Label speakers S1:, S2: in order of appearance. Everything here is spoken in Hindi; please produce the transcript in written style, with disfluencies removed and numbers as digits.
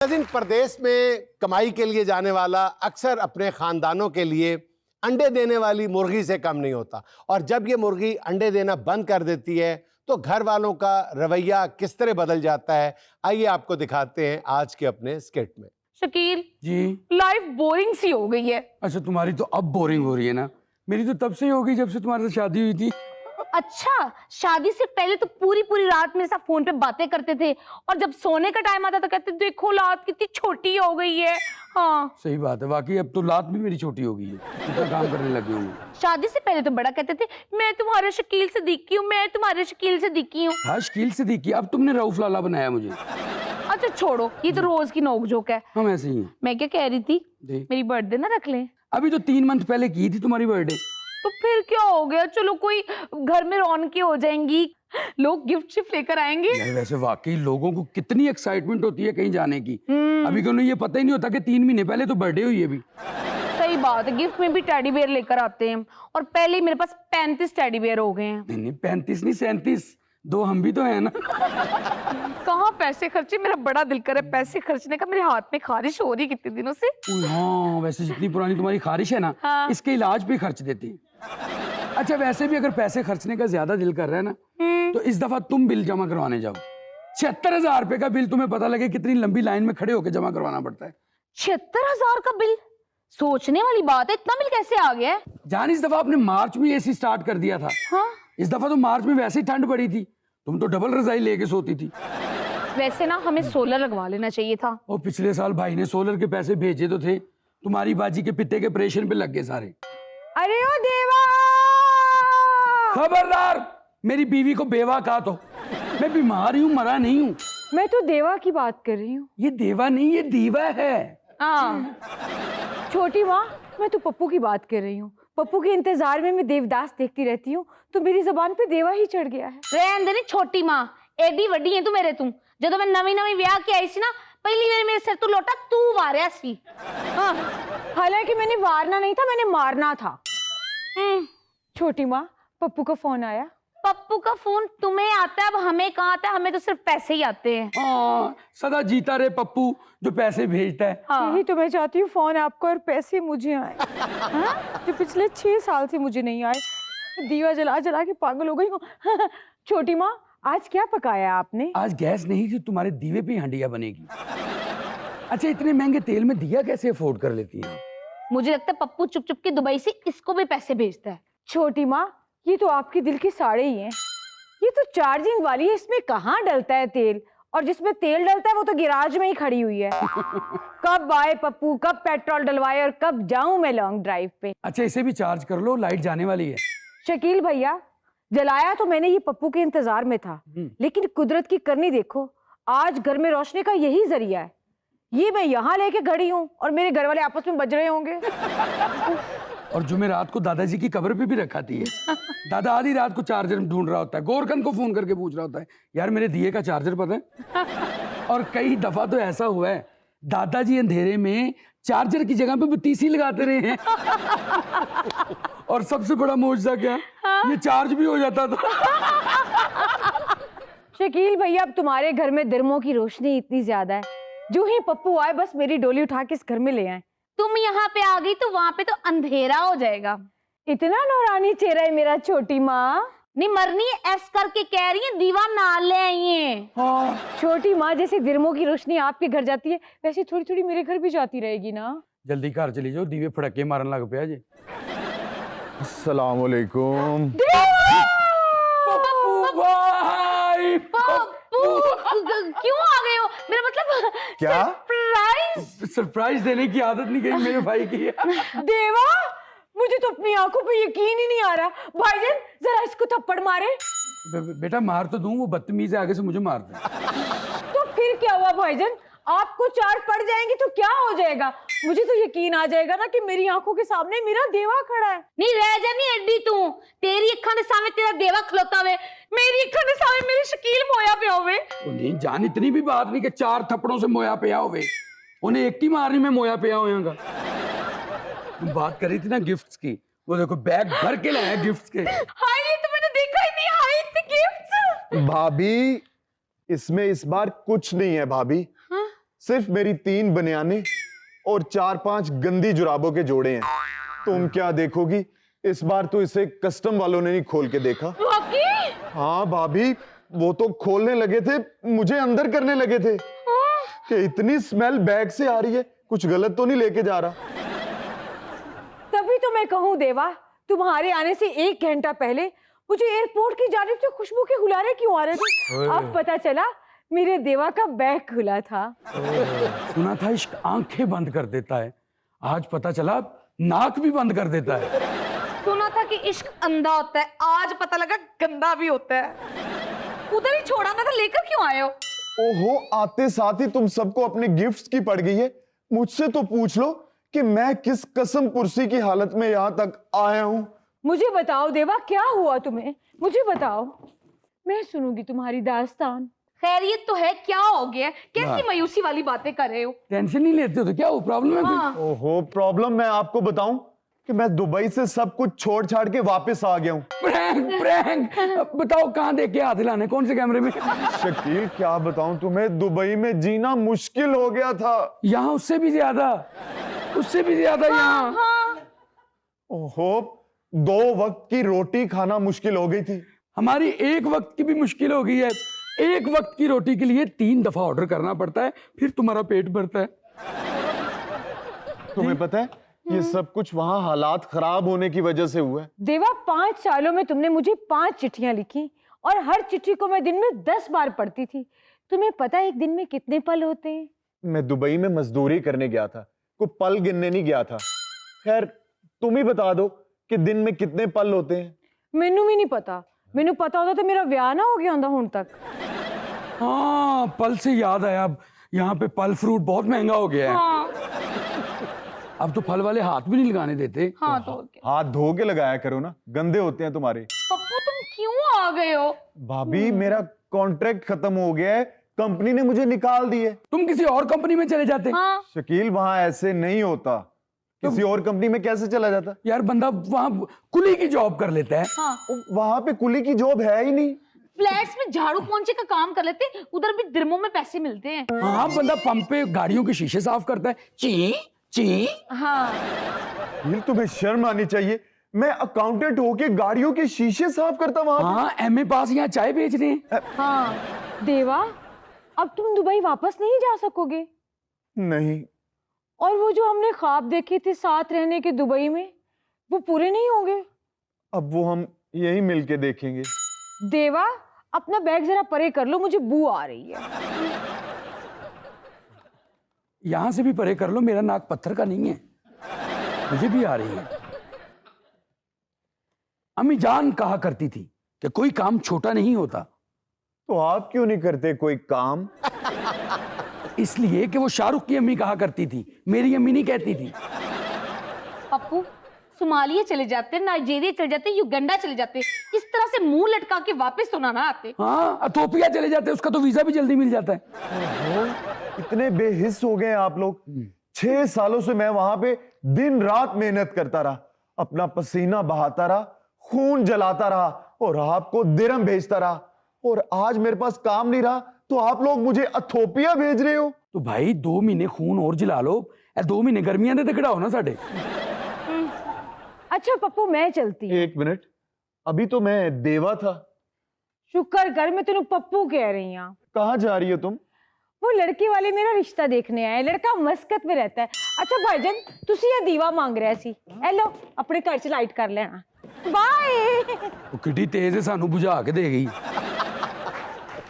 S1: नाज़रीन, परदेश में कमाई के लिए जाने वाला अक्सर अपने खानदानों के लिए अंडे देने वाली मुर्गी से कम नहीं होता, और जब ये मुर्गी अंडे देना बंद कर देती है तो घर वालों का रवैया किस तरह बदल जाता है। आइए आपको दिखाते हैं आज के अपने स्किट में।
S2: शकील
S3: जी।
S2: लाइफ बोरिंग सी हो गई है।
S3: अच्छा, तुम्हारी तो अब बोरिंग हो रही है ना। मेरी तो तब से ही होगी जब से तुम्हारे साथ शादी हुई थी।
S2: अच्छा, शादी से पहले तो पूरी पूरी रात मेरे साथ फोन पे बातें करते थे, और जब सोने का टाइम आता तो कहते देखो लात कितनी छोटी हो गई है। हाँ
S3: सही बात है, वाकई अब तो लात भी मेरी छोटी हो गई है, इतना काम करने लगी हूँ।
S2: शादी से पहले तो बड़ा कहते थे मैं तुम्हारे शकील से दिखी हूँ, मैं तुम्हारे शकील से दिखी हूँ।
S3: हाँ, शकील से दिखी, अब तुमने रऊफ लाला बनाया मुझे।
S2: अच्छा छोड़ो, ये तो रोज की नोक-झोंक है।
S3: हम ऐसे ही हैं।
S2: मैं क्या कह रही थी, मेरी बर्थडे ना रख लें।
S3: अभी तो 3 मंथ पहले की थी तुम्हारी बर्थडे।
S2: तो फिर क्या हो गया, चलो कोई घर में रौनकें हो जाएंगी, लोग गिफ्ट शिफ्ट लेकर आएंगे।
S3: यार वैसे वाकई लोगों को कितनी एक्साइटमेंट होती है कहीं जाने की। अभी क्यों ये पता ही नहीं होता कि 3 महीने पहले तो बर्थडे हुई है अभी।
S2: सही बात है, गिफ्ट में भी टेडी बेयर लेकर आते हैं, और पहले ही मेरे पास 35 टेडी बेयर हो गए हैं।
S3: नहीं 35 नहीं 37, 2 हम भी तो है ना।
S2: कहाँ पैसे खर्चे, मेरा बड़ा दिल करे पैसे खर्चने का, मेरे हाथ में खारिश हो रही है कितने दिनों से।
S3: हाँ वैसे जितनी पुरानी तुम्हारी खारिश है ना,
S2: हाँ।
S3: इसके इलाज पे खर्च देती है। अच्छा वैसे भी अगर पैसे खर्चने का ज्यादा दिल कर रहा है ना, तो इस दफा तुम बिल जमा करवाने जाओ। 76,000 रुपए का बिल, तुम्हें पता लगे कितनी लंबी लाइन में खड़े होकर जमा करवाना पड़ता है।
S2: 76,000 का बिल, सोचने वाली बात है, इतना बिल कैसे आ गया है?
S3: जान, इस दफा आपने मार्च में एसी स्टार्ट कर दिया था।
S2: हाँ?
S3: इस दफा तो मार्च में वैसे ही ठंड पड़ी थी, तुम तो डबल रजाई लेके सोती थी।
S2: वैसे ना हमें सोलर लगवा लेना चाहिए था।
S3: और पिछले साल भाई ने सोलर के पैसे भेजे तो थे, तुम्हारी बाजी के पित्ते के ऑपरेशन पे लग गए सारे।
S2: अरे ओ देवा!
S3: खबरदार, मेरी बीवी को बेवा कहा तो। मैं बीमार हूँ, मरा नहीं हूँ।
S2: मैं तो देवा की बात कर रही हूँ।
S3: ये देवा नहीं, ये दीवा है।
S4: छोटी माँ, मैं तो पप्पू की बात कर रही हूँ। पप्पू के इंतजार में मैं देवदास देखती रहती हूँ, तो मेरी जबान पे देवा ही चढ़ गया है।
S2: रहन दे नी छोटी माँ, एडी वड्डी है तू मेरे तू। जब मैं नवी ब्याह के आई सी ना, पहली बार मेरे सिर तू लोटा तू वारिया सी।
S4: हाँ, हालांकि मैंने वारना नहीं था, मैंने मारना था। छोटी माँ, पप्पू का फोन आया।
S2: पप्पू का फोन तुम्हें आता है, अब हमें कहाँ आता है? हमें तो सिर्फ पैसे ही आते हैं।
S3: हाँ, सदा जीता रहे पप्पू जो पैसे भेजता है।
S2: हाँ।
S4: यही तो मैं चाहती हूँ, फोन आपको और पैसे मुझे आए। हाँ? जो पिछले 6 साल से मुझे नहीं आए, दीवा जला जला के पागल हो गई हूँ। छोटी माँ, आज क्या पकाया आपने?
S3: आज गैस नहीं थी, तुम्हारे दीवे पे हंडिया बनेगी। अच्छा, इतने महंगे तेल में दिया कैसे अफोर्ड कर लेती है?
S2: मुझे लगता है पप्पू चुप चुप के दुबई से इसको भी पैसे भेजता है।
S4: छोटी माँ, ये तो आपके दिल के साड़े ही हैं। ये तो चार्जिंग वाली है, इसमें कहाँ डलता है तेल, और जिसमें तेल डलता है वो तो गिराज में ही खड़ी हुई है। कब आए पप्पू, कब पेट्रोल डलवाए, और कब जाऊं मैं लॉन्ग ड्राइव पे।
S3: अच्छा, इसे भी चार्ज कर लो, लाइट जाने वाली है।
S4: शकील भैया, जलाया तो मैंने ये पप्पू के इंतजार में था, लेकिन कुदरत की करनी देखो, आज घर में रोशनी का यही जरिया है। ये मैं यहाँ लेके खड़ी हूँ और मेरे घर वाले आपस में बज रहे होंगे।
S3: और जुमेरात को दादाजी की कब्र पे भी रखाती है। दादा आधी रात को चार्जर ढूंढ रहा होता है, गोरखन को फोन करके पूछ रहा होता है, यार मेरे दिए का चार्जर पता है? और कई दफा तो ऐसा हुआ है, दादाजी अंधेरे में चार्जर की जगह पे बत्तीसी लगाते रहे हैं। और सबसे बड़ा मौजूदा क्या, ये चार्ज भी हो जाता था।
S4: शकील भैया, अब तुम्हारे घर में दिरमों की रोशनी इतनी ज्यादा है, जो ही पप्पू आए बस मेरी डोली उठा के इस घर में ले आए।
S2: तुम यहाँ पे आ गई तो वहां पे तो अंधेरा हो जाएगा।
S4: इतना नौरानी चेहरा है मेरा। छोटी माँ
S2: नहीं मरनी है, ऐस करके कह रही है, दीवा नाल ले आई है।
S4: हाँ, छोटी माँ, जैसे दिरमों की रोशनी आपके घर जाती है, वैसे थोड़ी थोड़ी मेरे घर भी जाती रहेगी ना।
S3: जल्दी घर चली जाओ, दीवे फड़के मारन लग पे जी।
S5: अस्सलाम वालेकुम।
S3: पप्पू भाई,
S2: पप्पू क्यों आ गए हो? मेरा मतलब
S5: क्या?
S2: सरप्राइज।
S3: सरप्राइज देने की आदत नहीं गई मेरे भाई की।
S4: देवा, मुझे तो अपनी आंखों पे यकीन ही नहीं आ रहा। भाईजान, जरा इसको थप्पड़ मारे।
S3: बेटा मार तो दूं, वो बदतमीज है, आगे से मुझे मार दे।
S4: तो फिर क्या हुआ भाईजान, आपको 4 पड़ जाएंगी तो क्या हो जाएगा? मुझे तो यकीन आ जाएगा ना कि मेरी आंखों के सामने मेरा देवा खड़ा है।
S2: नहीं रह जानी एडी तू, तेरी अखा के सामने तेरा देवा खलोता हुए, मेरी अखा के सामने मेरी शकील मोया पे होवे।
S3: तो नहीं जान, इतनी भी बात नहीं कि 4 थप्पड़ों से मोया पिया होवे, उन्हें एक ही मारनी में मोया पिया होगा। तुम बात कर रही थी ना गिफ्ट्स की, वो देखो बैग भर के लाया गिफ्ट्स के।
S2: हाय, ये तो मैंने देखा ही नहीं। हाय, इतने गिफ्ट्स।
S5: भाभी, इसमें इस बार कुछ नहीं है भाभी।
S2: हाँ?
S5: सिर्फ मेरी 3 बनियाने और 4-5 गंदी जुराबों के जोड़े हैं। तुम क्या देखोगी? इस बार तो इसे कस्टम वालों ने नहीं खोल के देखा।
S2: वाकई?
S5: हाँ भाभी, वो तो खोलने लगे थे, मुझे अंदर करने लगे थे कि इतनी स्मेल बैग से आ रही है, कुछ गलत तो नहीं लेके जा रहा।
S4: तभी तो मैं कहूँ देवा, तुम्हारे आने से 1 घंटा पहले मुझे एयरपोर्ट की जानिब से खुशबू के हुलारे क्यों आ रहे थे। अब पता चला मेरे देवा का बैग खुला था।
S3: सुना था इश्क आंखें बंद कर देता है, आज पता चला नाक भी बंद कर देता है।
S2: सुना था कि इश्क अंधा होता है, आज पता लगा गंदा भी होता है। उधर ही छोड़ा ना था, लेकर क्यों आए हो?
S5: ओहो, आते साथ ही तुम सबको अपने गिफ्ट्स की पड़ गई है। मुझसे तो पूछ लो कि मैं किस कसम पुरसी की हालत में यहां तक आया हूं।
S4: मुझे बताओ देवा, क्या हुआ तुम्हें? मुझे बताओ, मैं सुनूंगी तुम्हारी दास्तान।
S2: खैरियत तो है, क्या हो गया? कैसी मायूसी वाली बातें कर रहे हो?
S3: टेंशन नहीं लेते हो तो क्या हो, प्रॉब्लम है कोई?
S2: हाँ।
S5: ओहो, प्रॉब्लम मैं आपको बताऊं कि मैं दुबई से सब कुछ छोड़ छाड़ के वापस आ गया हूं।
S3: Prank prank. अब बताओ कहाँ देख के हाथ हिलाने, कौन से कैमरे में?
S5: शकील क्या बताऊं तुम्हें, दुबई में जीना मुश्किल हो गया था।
S3: यहाँ उससे भी ज्यादा, उससे भी ज्यादा यहाँ।
S2: हाँ।
S5: ओहो, 2 वक्त की रोटी खाना मुश्किल हो गई थी।
S3: हमारी 1 वक्त की भी मुश्किल हो गई है। 1 वक्त की रोटी के लिए 3 दफा ऑर्डर करना पड़ता है, फिर तुम्हारा पेट भरता है।
S5: तुम्हें पता है ये सब कुछ वहां हालात खराब होने की वजह से हुआ है।
S4: देवा, 5 सालों में तुमने मुझे 5 चिट्ठियां लिखी और हर चिट्ठी को मैं दिन में 10 बार पढ़ती थी। तुम्हें पता है एक दिन में कितने पल होते हैं?
S5: मैं दुबई में मजदूरी करने गया था, कोई पल गिनने नहीं गया था। खैर तुम ही बता दो कि दिन में कितने पल होते हैं।
S4: मैनू भी नहीं पता, मैनू पता होता तो मेरा ब्याह ना हो गया होता हुण तक।
S3: हाँ, पल से याद आया, अब यहाँ पे फल फ्रूट बहुत महंगा हो गया है।
S2: हाँ।
S3: अब तो फल वाले हाथ भी नहीं लगाने देते।
S2: हाँ तो क्या?
S5: हाथ धो के लगाया करो ना, गंदे होते हैं तुम्हारे।
S2: पप्पू तुम क्यों आ गए हो?
S5: भाभी मेरा कॉन्ट्रैक्ट खत्म हो गया है, कंपनी ने मुझे निकाल दिए।
S3: तुम किसी और कंपनी में चले जाते।
S2: हाँ।
S5: शकील वहां ऐसे नहीं होता, किसी और कंपनी में कैसे चला जाता?
S3: यार बंदा वहां कुली की जॉब कर लेता है।
S2: हाँ।
S5: वहां पे कुली की जॉब है ही नहीं।
S2: फ्लैट्स में झाड़ू पोंछे का काम कर लेते, उधर भी दिरमों में पैसे मिलते हैं।
S3: हाँ, बंदा पंप पे गाड़ियों के शीशे साफ करता है। ची ची।
S4: हाँ,
S5: ये तुम्हें शर्म आनी चाहिए, मैं अकाउंटेंट होके गाड़ियों के शीशे साफ करता वहां पे।
S3: हाँ, एमए पास यहाँ चाय बेच रहे हैं।
S4: हाँ। देवा, अब तुम दुबई वापस नहीं जा सकोगे।
S5: नहीं,
S4: और वो जो हमने ख्वाब देखे थे साथ रहने के दुबई में, वो पूरे नहीं होंगे।
S5: अब वो हम यही मिलके देखेंगे।
S4: देवा, अपना बैग जरा परे कर लो, मुझे बू आ रही है।
S3: यहां से भी परे कर लो, मेरा नाक पत्थर का नहीं है, मुझे भी आ रही है। अम्मी जान कहा करती थी कि कोई काम छोटा नहीं होता।
S5: तो आप क्यों नहीं करते कोई काम?
S3: इसलिए कि वो शाहरुख की अम्मी कहा करती थी, मेरी अम्मी नहीं कहती थी।
S2: पप्पू, सोमालिया चले जाते, नाइजीरिया चले जाते, युगांडा चले जाते, इस तरह से मुंह लटका के वापस तो ना आते।
S3: हाँ, इथोपिया चले जाते, उसका तो वीजा भी जल्दी मिल जाता है।
S5: ओहो, इतने बेहिस हो गए आप लोग। 6 सालों से मैं वहां पे दिन रात मेहनत करता रहा, अपना पसीना बहाता रहा, खून जलाता रहा और आपको दिरहम भेजता रहा, और आज मेरे पास काम नहीं रहा तो आप लोग मुझे इथोपिया भेज रहे हो।
S3: तो भाई 2 महीने खून और जला लो, 2 महीने गर्मियां दे खड़ा हो ना साढ़े।
S4: अच्छा पप्पू, मैं चलती हूँ।
S5: 1 मिनट, अभी तो मैं देवा था।
S4: शुक्र कर मैं तेनू पप्पू कह रही हूँ।
S5: कहाँ जा रही हो तुम?
S4: वो लड़के वाले मेरा रिश्ता देखने आए, लड़का मस्कत में रहता है। अच्छा भाईजान, तुसी ये दीवा मांग रहा सी, ए लो अपने घर च लाइट कर लेना। बाय।
S3: वो किड्डी तेज है, सानू बुझा के दे गई।